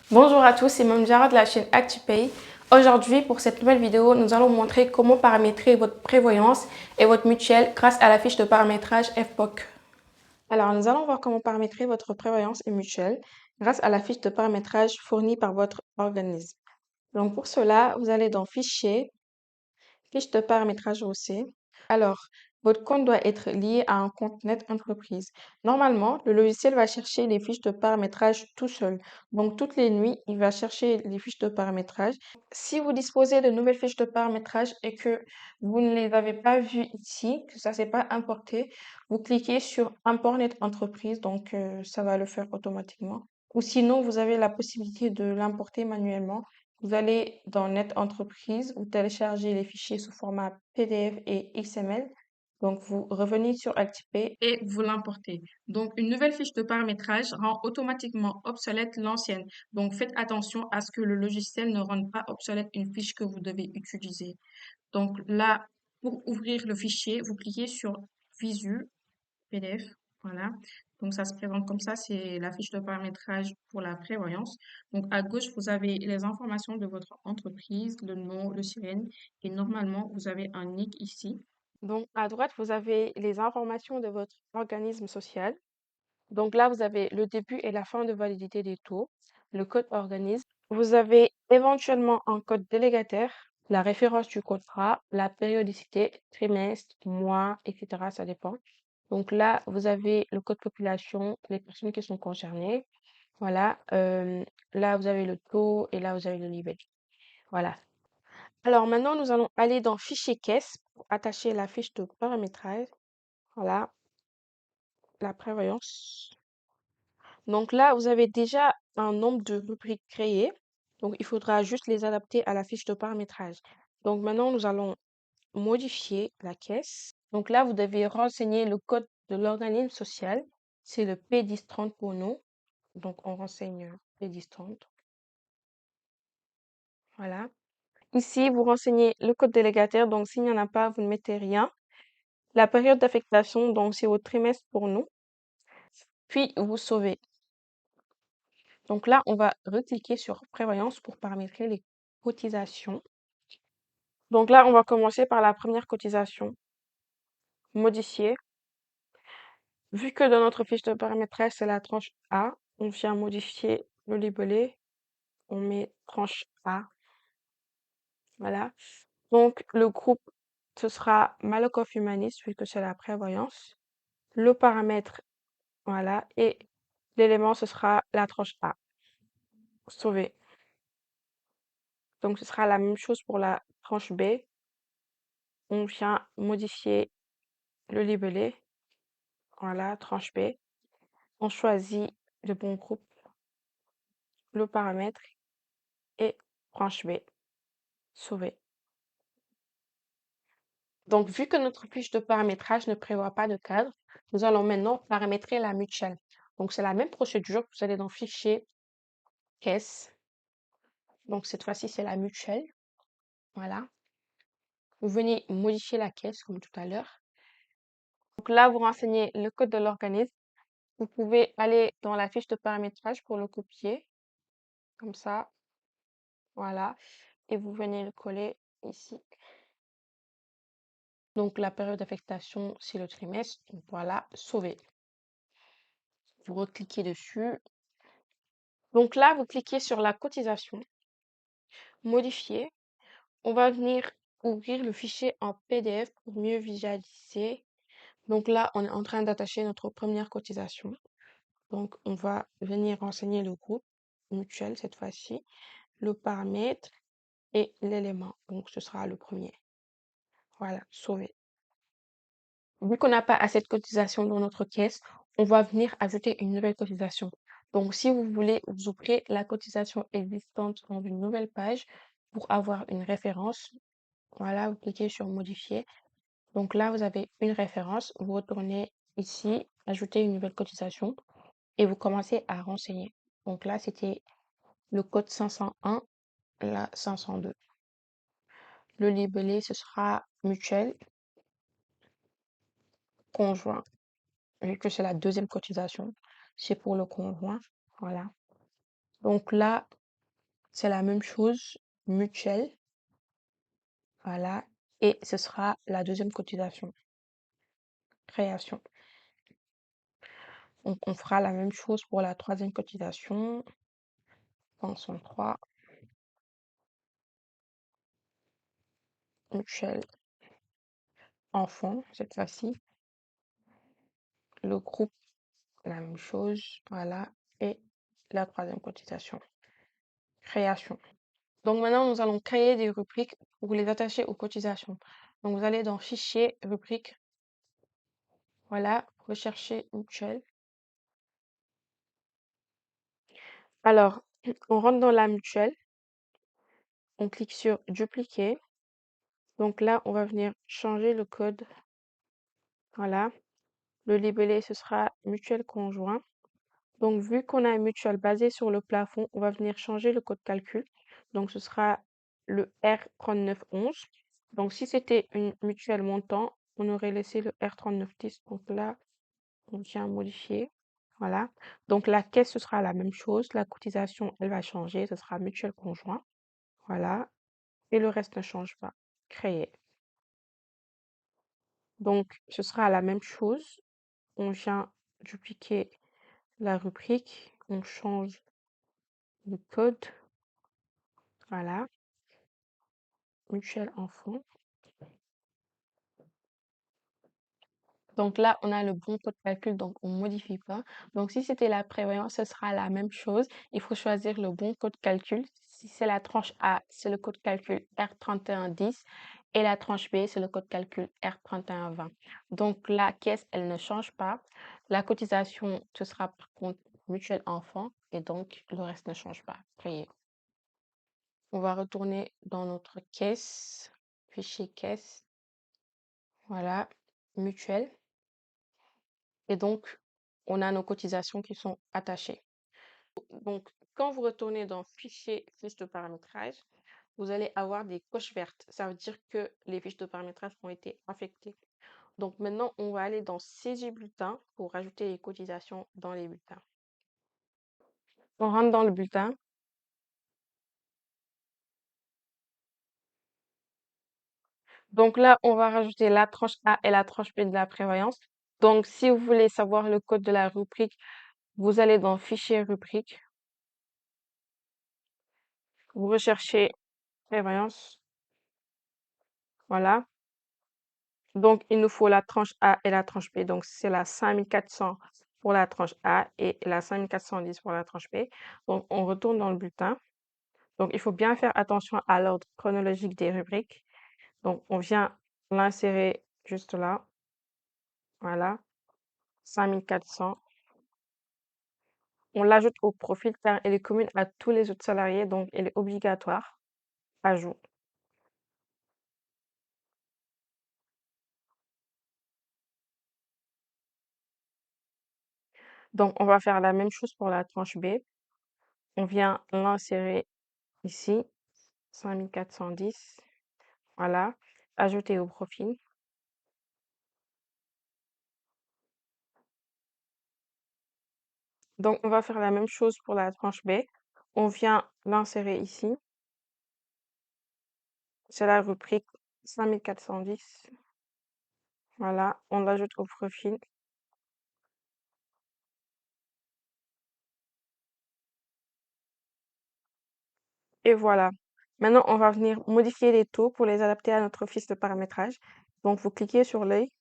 Bonjour à tous, c'est Mamjara de la chaîne ActuPay. Aujourd'hui, pour cette nouvelle vidéo, nous allons vous montrer comment paramétrer votre prévoyance et votre mutuelle grâce à la fiche de paramétrage FPOC. Alors, nous allons voir comment paramétrer votre prévoyance et mutuelle grâce à la fiche de paramétrage fournie par votre organisme. Donc, pour cela, vous allez dans Fichier, Fiche de paramétrage aussi. Alors, votre compte doit être lié à un compte net entreprise. Normalement, le logiciel va chercher les fiches de paramétrage tout seul. Donc, toutes les nuits, il va chercher les fiches de paramétrage. Si vous disposez de nouvelles fiches de paramétrage et que vous ne les avez pas vues ici, que ça ne s'est pas importé, vous cliquez sur Import net entreprise. Donc, ça va le faire automatiquement. Ou sinon, vous avez la possibilité de l'importer manuellement. Vous allez dans Net Entreprise, vous téléchargez les fichiers sous format PDF et XML. Donc, vous revenez sur ActivePay et vous l'importez. Donc, une nouvelle fiche de paramétrage rend automatiquement obsolète l'ancienne. Donc, faites attention à ce que le logiciel ne rende pas obsolète une fiche que vous devez utiliser. Donc, là, pour ouvrir le fichier, vous cliquez sur Visu, PDF. Voilà. Donc, ça se présente comme ça. C'est la fiche de paramétrage pour la prévoyance. Donc, à gauche, vous avez les informations de votre entreprise, le nom, le sirène. Et normalement, vous avez un nick ici. Donc, à droite, vous avez les informations de votre organisme social. Donc là, vous avez le début et la fin de validité des taux, le code organisme. Vous avez éventuellement un code délégataire, la référence du contrat, la périodicité, trimestre, mois, etc. Ça dépend. Donc là, vous avez le code population, les personnes qui sont concernées. Voilà. Là, vous avez le taux et là, vous avez le livret. Voilà. Alors maintenant, nous allons aller dans Fichier caisse pour attacher la fiche de paramétrage. Voilà, la prévoyance. Donc là, vous avez déjà un nombre de rubriques créées. Donc, il faudra juste les adapter à la fiche de paramétrage. Donc maintenant, nous allons modifier la caisse. Donc là, vous devez renseigner le code de l'organisme social. C'est le P1030 pour nous. Donc, on renseigne P1030. Voilà. Ici, vous renseignez le code délégataire. Donc, s'il n'y en a pas, vous ne mettez rien. La période d'affectation, donc c'est au trimestre pour nous. Puis, vous sauvez. Donc là, on va recliquer sur prévoyance pour paramétrer les cotisations. Donc là, on va commencer par la première cotisation. Modifier. Vu que dans notre fiche de paramétrage, c'est la tranche A, on vient modifier le libellé. On met tranche A. Voilà. Donc, le groupe, ce sera Malakoff Humaniste, vu que c'est la prévoyance. Le paramètre, voilà. Et l'élément, ce sera la tranche A. Sauver. Donc, ce sera la même chose pour la tranche B. On vient modifier le libellé. Voilà, tranche B. On choisit le bon groupe, le paramètre et tranche B. Sauver. Donc, vu que notre fiche de paramétrage ne prévoit pas de cadre, nous allons maintenant paramétrer la mutuelle. Donc, c'est la même procédure. Vous allez dans Fichier, Caisse. Donc, cette fois-ci, c'est la mutuelle. Voilà. Vous venez modifier la caisse comme tout à l'heure. Donc là, vous renseignez le code de l'organisme. Vous pouvez aller dans la fiche de paramétrage pour le copier, comme ça. Voilà. Et vous venez le coller ici. Donc, la période d'affectation, c'est le trimestre. Donc, voilà, sauver. Vous recliquez dessus. Donc là, vous cliquez sur la cotisation, modifier. On va venir ouvrir le fichier en PDF pour mieux visualiser. Donc là, on est en train d'attacher notre première cotisation. Donc, on va venir renseigner le groupe mutuel cette fois-ci, le paramètre et l'élément. Donc, ce sera le premier. Voilà, sauver. Vu qu'on n'a pas assez de cotisation dans notre caisse, on va venir ajouter une nouvelle cotisation. Donc, si vous voulez, vous ouvrez la cotisation existante dans une nouvelle page pour avoir une référence. Voilà, vous cliquez sur modifier. Donc là, vous avez une référence. Vous retournez ici, ajouter une nouvelle cotisation et vous commencez à renseigner. Donc là, c'était le code 501, là 502. Le libellé, ce sera mutuel, conjoint. Vu que c'est la deuxième cotisation, c'est pour le conjoint. Voilà. Donc là, c'est la même chose, mutuelle, voilà, et ce sera la deuxième cotisation, création. Donc, on fera la même chose pour la troisième cotisation, pension 3, mutuelle, enfant, cette fois-ci, le groupe, la même chose, voilà, et la troisième cotisation, création. Donc maintenant, nous allons créer des rubriques pour les attacher aux cotisations. Donc vous allez dans Fichier, rubrique, voilà, rechercher mutuelle. Alors, on rentre dans la mutuelle, on clique sur dupliquer. Donc là, on va venir changer le code, voilà. Le libellé, ce sera mutuelle conjoint. Donc vu qu'on a une mutuelle basée sur le plafond, on va venir changer le code calcul. Donc ce sera le R3911. Donc si c'était une mutuelle montant, on aurait laissé le R3910. Donc là, on vient modifier. Voilà. Donc la caisse, ce sera la même chose. La cotisation, elle va changer. Ce sera mutuelle conjoint. Voilà. Et le reste ne change pas. Créer. Donc ce sera la même chose. On vient dupliquer la rubrique. On change le code. Voilà. Mutuelle enfant. Donc là, on a le bon code calcul, donc on ne modifie pas. Donc si c'était la prévoyance, ce sera la même chose. Il faut choisir le bon code calcul. Si c'est la tranche A, c'est le code calcul R3110 et la tranche B, c'est le code calcul R3120. Donc la caisse, elle ne change pas. La cotisation, ce sera par contre mutuelle enfant et donc le reste ne change pas. Priez. On va retourner dans notre caisse, fichier caisse, voilà, mutuelle. Et donc, on a nos cotisations qui sont attachées. Donc, quand vous retournez dans Fichier, fiche de paramétrage, vous allez avoir des coches vertes. Ça veut dire que les fiches de paramétrage ont été affectées. Donc, maintenant, on va aller dans Saisie bulletin pour rajouter les cotisations dans les bulletins. On rentre dans le bulletin. Donc là, on va rajouter la tranche A et la tranche B de la prévoyance. Donc, si vous voulez savoir le code de la rubrique, vous allez dans Fichier rubrique. Vous recherchez prévoyance. Voilà. Donc, il nous faut la tranche A et la tranche B. Donc, c'est la 5400 pour la tranche A et la 5410 pour la tranche B. Donc, on retourne dans le bulletin. Donc, il faut bien faire attention à l'ordre chronologique des rubriques. Donc, on vient l'insérer juste là. Voilà. 5400. On l'ajoute au profil car elle est commune à tous les autres salariés. Donc, elle est obligatoire. Ajout. Donc, on va faire la même chose pour la tranche B. On vient l'insérer ici. 5410. Voilà, ajouter au profil. Donc, on va faire la même chose pour la tranche B. On vient l'insérer ici. C'est la rubrique 5410. Voilà, on l'ajoute au profil. Et voilà. Maintenant, on va venir modifier les taux pour les adapter à notre fiche de paramétrage. Donc, vous cliquez sur l'œil.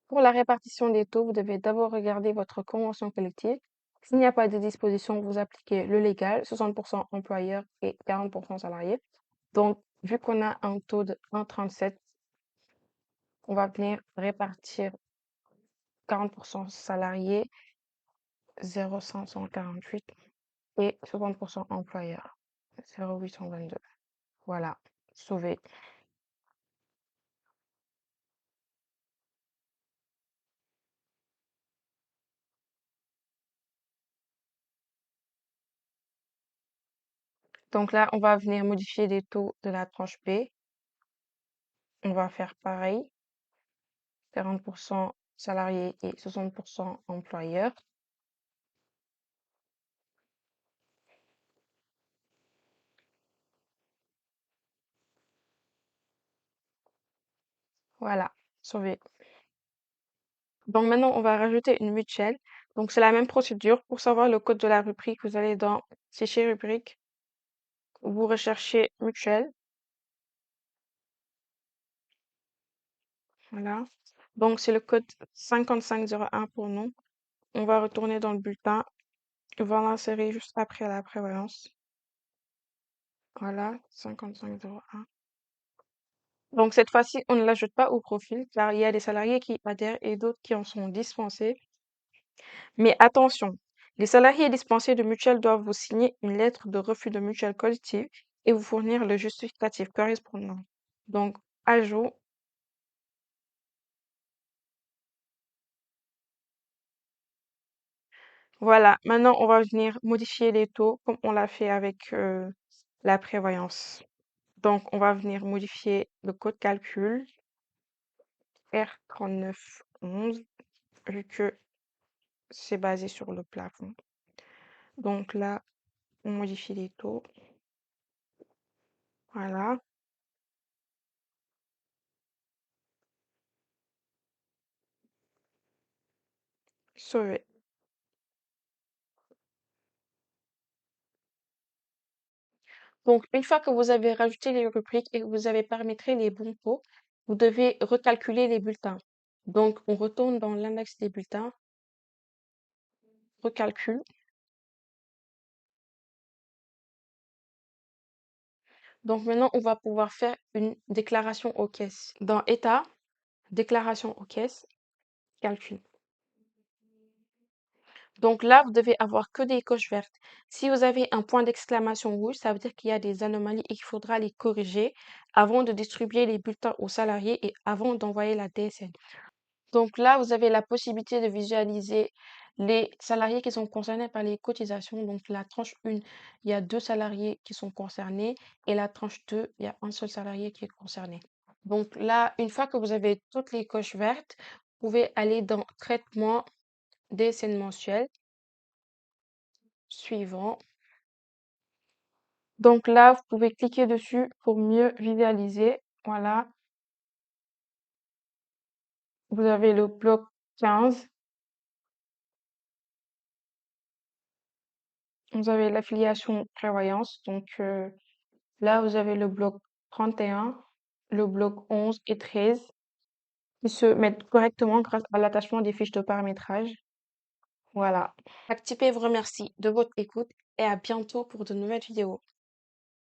Pour la répartition des taux, vous devez d'abord regarder votre convention collective. S'il n'y a pas de disposition, vous appliquez le légal, 60% employeur et 40% salarié. Donc, vu qu'on a un taux de 1,37, on va venir répartir 40% salariés, 0,548 et 60% employeurs, 0,822. Voilà, sauvé. Donc là, on va venir modifier les taux de la tranche B. On va faire pareil, 40% salariés et 60% employeurs. Voilà, sauvé. Donc maintenant, on va rajouter une mutuelle. Donc c'est la même procédure. Pour savoir le code de la rubrique, vous allez dans Fichier rubrique, vous recherchez mutuelle. Voilà. Donc c'est le code 5501 pour nous. On va retourner dans le bulletin. On va l'insérer juste après la prévoyance. Voilà, 5501. Donc cette fois-ci, on ne l'ajoute pas au profil car il y a des salariés qui adhèrent et d'autres qui en sont dispensés. Mais attention, les salariés dispensés de mutuelle doivent vous signer une lettre de refus de mutuelle collective et vous fournir le justificatif correspondant. Donc, ajout. Voilà, maintenant on va venir modifier les taux comme on l'a fait avec la prévoyance. Donc, on va venir modifier le code calcul R3911 vu que c'est basé sur le plafond. Donc là, on modifie les taux. Voilà, sauvé. Donc, une fois que vous avez rajouté les rubriques et que vous avez paramétré les bons taux, vous devez recalculer les bulletins. Donc, on retourne dans l'index des bulletins, recalcul. Donc, maintenant, on va pouvoir faire une déclaration aux caisses. Dans État, déclaration aux caisses, calcul. Donc là, vous devez avoir que des coches vertes. Si vous avez un point d'exclamation rouge, ça veut dire qu'il y a des anomalies et qu'il faudra les corriger avant de distribuer les bulletins aux salariés et avant d'envoyer la DSN. Donc là, vous avez la possibilité de visualiser les salariés qui sont concernés par les cotisations. Donc la tranche 1, il y a 2 salariés qui sont concernés et la tranche 2, il y a un seul salarié qui est concerné. Donc là, une fois que vous avez toutes les coches vertes, vous pouvez aller dans Traitement DSN mensuel, suivant. Donc là, vous pouvez cliquer dessus pour mieux visualiser. Voilà, vous avez le bloc 15. Vous avez l'affiliation prévoyance. Donc là, vous avez le bloc 31, le bloc 11 et 13 qui se mettent correctement grâce à l'attachement des fiches de paramétrage. Voilà. Activez vous remercie de votre écoute et à bientôt pour de nouvelles vidéos.